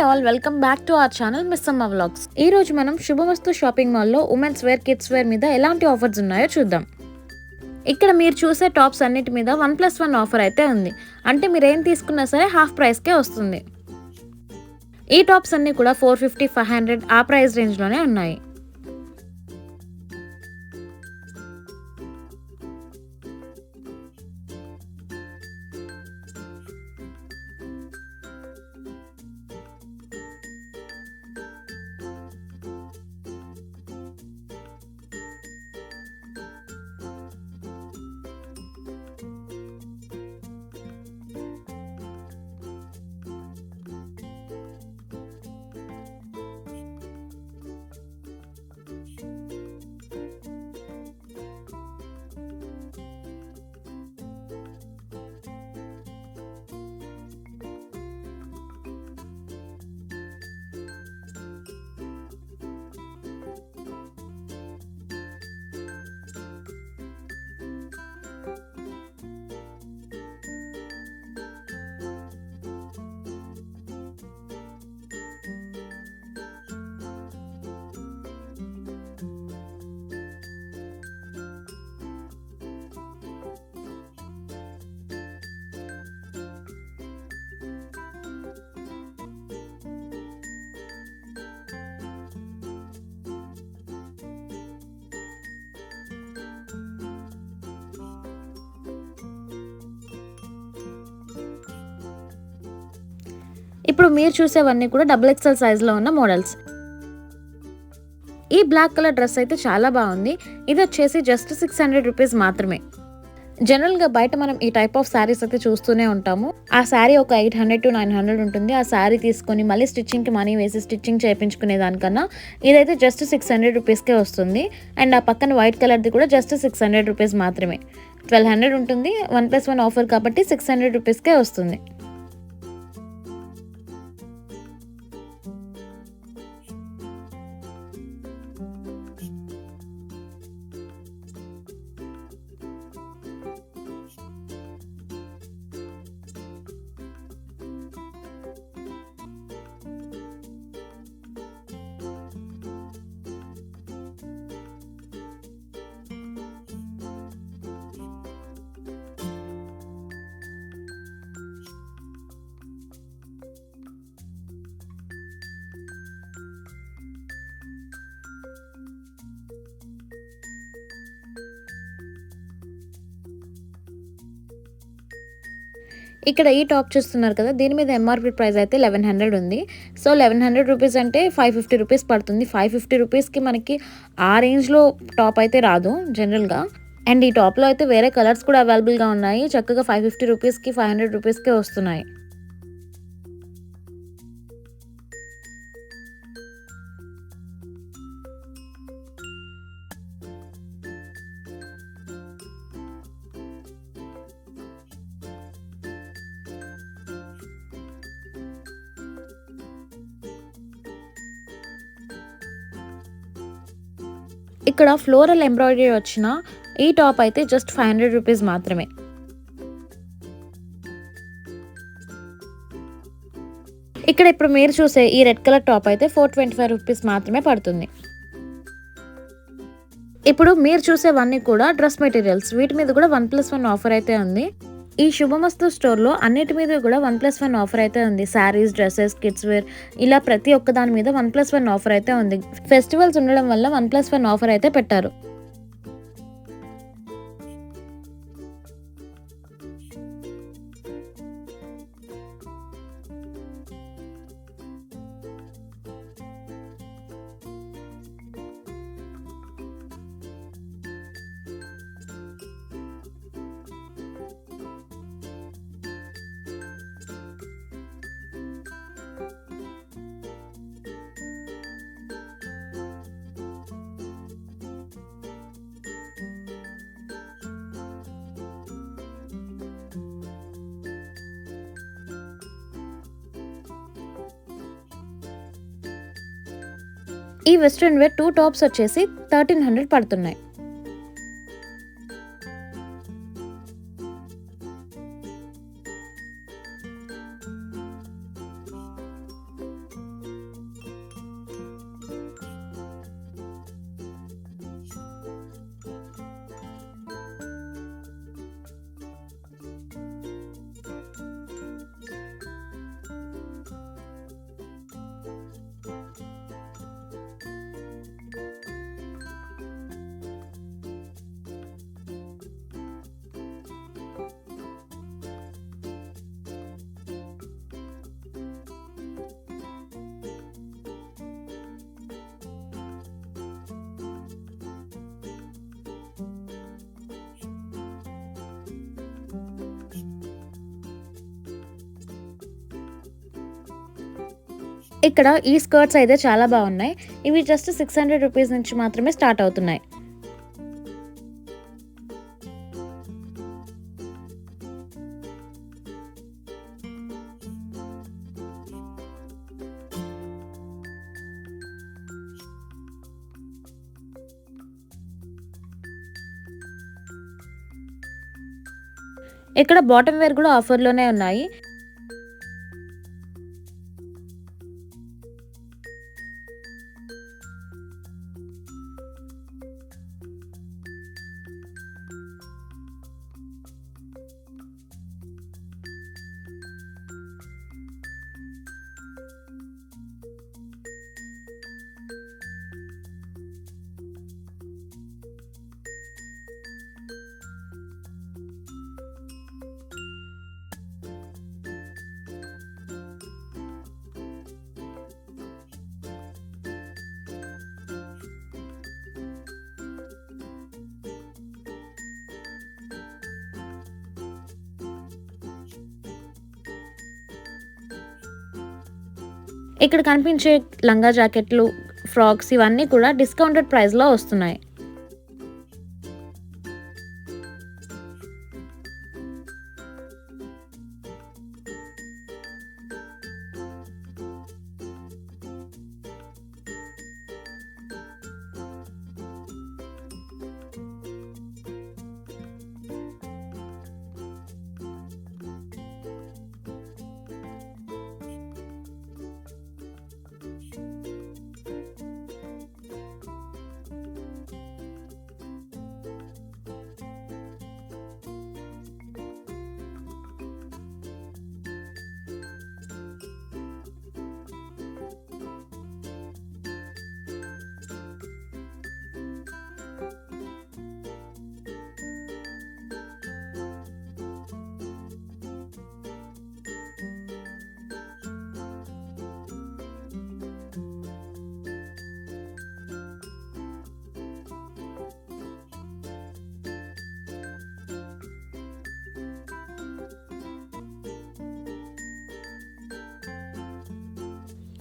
All welcome back to our channel miss అమ్మ vlogs. ఈ రోజు మనం శుభమస్తు షాపింగ్ మాల్లో ఉమెన్స్ వేర్ కిడ్స్ వేర్ మీద ఎలాంటి ఆఫర్స్ ఉన్నాయో చూద్దాం. ఇక్కడ మీరు చూసే టాప్స్ అన్నిటి మీద 1+1 ఆఫర్ అయితే ఉంది. అంటే మీరు ఏం తీసుకున్నా సరే హాఫ్ ప్రైస్కే వస్తుంది. ఈ టాప్స్ అన్ని కూడా 450, 500 ఆ ప్రైస్ రేంజ్లోనే ఉన్నాయి. ఇప్పుడు మీరు చూసేవన్నీ కూడా XXL సైజ్లో ఉన్న మోడల్స్. ఈ బ్లాక్ కలర్ డ్రెస్ అయితే చాలా బాగుంది. ఇది వచ్చేసి జస్ట్ 600 రూపీస్ మాత్రమే. జనరల్గా బయట మనం ఈ టైప్ ఆఫ్ శారీస్ అయితే చూస్తూనే ఉంటాము. ఆ శారీ ఒక 800 to 900 ఉంటుంది. ఆ శారీ తీసుకొని మళ్ళీ స్టిచ్చింగ్కి మనీ వేసి స్టిచ్చింగ్ చేయించుకునే దానికన్నా ఇదైతే జస్ట్ 600 రూపీస్కే వస్తుంది. అండ్ ఆ పక్కన వైట్ కలర్ది కూడా జస్ట్ 600 రూపీస్ మాత్రమే. 1200 ఉంటుంది. 1+1 ఆఫర్ కాబట్టి 600 రూపీస్కే వస్తుంది. ఇక్కడ ఈ టాప్ చూస్తున్నారు కదా, దీని మీద ఎంఆర్పి ప్రైస్ అయితే 1100 ఉంది. సో 1100 రూపీస్ అంటే 550 రూపీస్ పడుతుంది. 550 రూపీస్కి మనకి ఆ రేంజ్లో టాప్ అయితే రాదు జనరల్గా. అండ్ ఈ టాప్లో అయితే వేరే కలర్స్ కూడా అవైలబుల్గా ఉన్నాయి. చక్కగా 550 రూపీస్కి 500 రూపీస్కే వస్తున్నాయి. ఇక్కడ ఫ్లోరల్ ఎంబ్రాయిడరీ వచ్చిన ఈ టాప్ అయితే జస్ట్ 500 రూపీస్ మాత్రమే. ఇక్కడ ఇప్పుడు మీరు చూసే ఈ రెడ్ కలర్ టాప్ అయితే 425 రూపీస్ మాత్రమే పడుతుంది. ఇప్పుడు మీరు చూసేవన్నీ కూడా డ్రెస్ మెటీరియల్స్. వీటి మీద కూడా 1+1 ఆఫర్ అయితే ఉంది. ఈ శుభమస్తు స్టోర్లో అన్నిటి మీద కూడా 1+1 ఆఫర్ అయితే ఉంది. శారీస్, డ్రెస్సెస్, కిడ్స్ వేర్ ఇలా ప్రతి ఒక్క దాని మీద 1+1 ఆఫర్ అయితే ఉంది. ఫెస్టివల్స్ ఉండడం వల్ల 1+1 ఆఫర్ అయితే పెట్టారు. ఈ వెస్ట్రన్ వేర్ 2 టాప్స్ వచ్చేసి 1300 పడుతున్నాయి. ఇక్కడ ఈ స్కర్ట్స్ అయితే చాలా బాగున్నాయి. ఇవి జస్ట్ 600 రూపీస్ నుంచి మాత్రమే స్టార్ట్ అవుతున్నాయి. ఇక్కడ బాటమ్ వేర్ కూడా ఆఫర్‌లోనే ఉన్నాయి. ఇక్కడ కనిపించే లంగా జాకెట్లు, ఫ్రాక్స్ ఇవన్నీ కూడా డిస్కౌంటెడ్ ప్రైస్‌లో వస్తున్నాయి.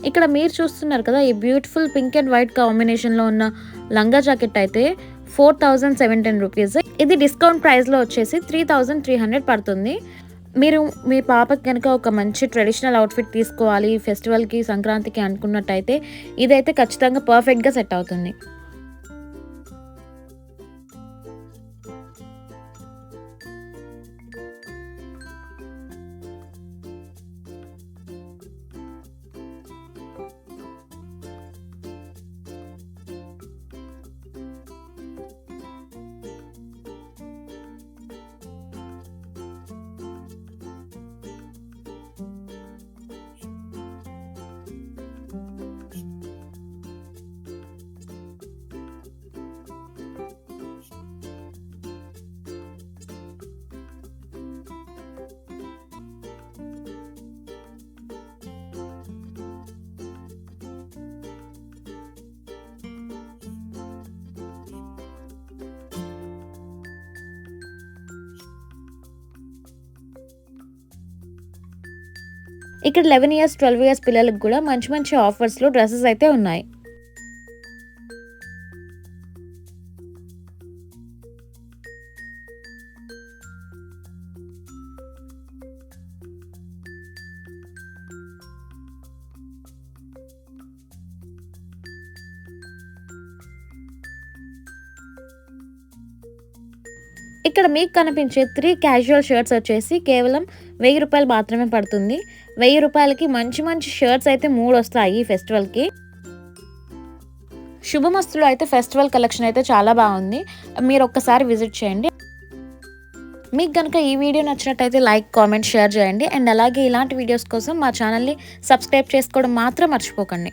ఇక్కడ మీరు చూస్తున్నారు కదా! ఈ బ్యూటిఫుల్ పింక్ అండ్ వైట్ కాంబినేషన్‌లో ఉన్న లంగా జాకెట్ అయితే 4710 రూపీస్. ఇది డిస్కౌంట్ ప్రైస్‌లో వచ్చేసి 3300 పడుతుంది. మీరు మీ పాపకి గనుక ఒక మంచి ట్రెడిషనల్ అవుట్‌ఫిట్ తీసుకోవాలి ఫెస్టివల్‌కి, సంక్రాంతికి అనుకున్నట్టయితే ఇదైతే ఖచ్చితంగా పర్ఫెక్ట్‌గా సెట్ అవుతుంది. ఇక్కడ 11 ఇయర్స్, 12 ఇయర్స్ పిల్లలకి కూడా మంచి మంచి ఆఫర్స్‌లో డ్రెసెస్ అయితే ఉన్నాయి. ఇక్కడ మీకు కనిపించే 3 క్యాజువల్ షర్ట్స్ వచ్చేసి కేవలం 1000 రూపాయలు మాత్రమే పడుతుంది. 1000 రూపాయలకి మంచి మంచి షర్ట్స్ అయితే 3 వస్తాయి ఈ ఫెస్టివల్‌కి. శుభమస్తులో అయితే ఫెస్టివల్ కలెక్షన్ అయితే చాలా బాగుంది. మీరు ఒక్కసారి విజిట్ చేయండి. మీకు గనుక ఈ వీడియో నచ్చినట్టయితే లైక్, కామెంట్, షేర్ చేయండి. అండ్ అలాగే ఇలాంటి వీడియోస్ కోసం మా ఛానల్‌ని సబ్స్క్రైబ్ చేసుకోవడం మాత్రం మర్చిపోకండి.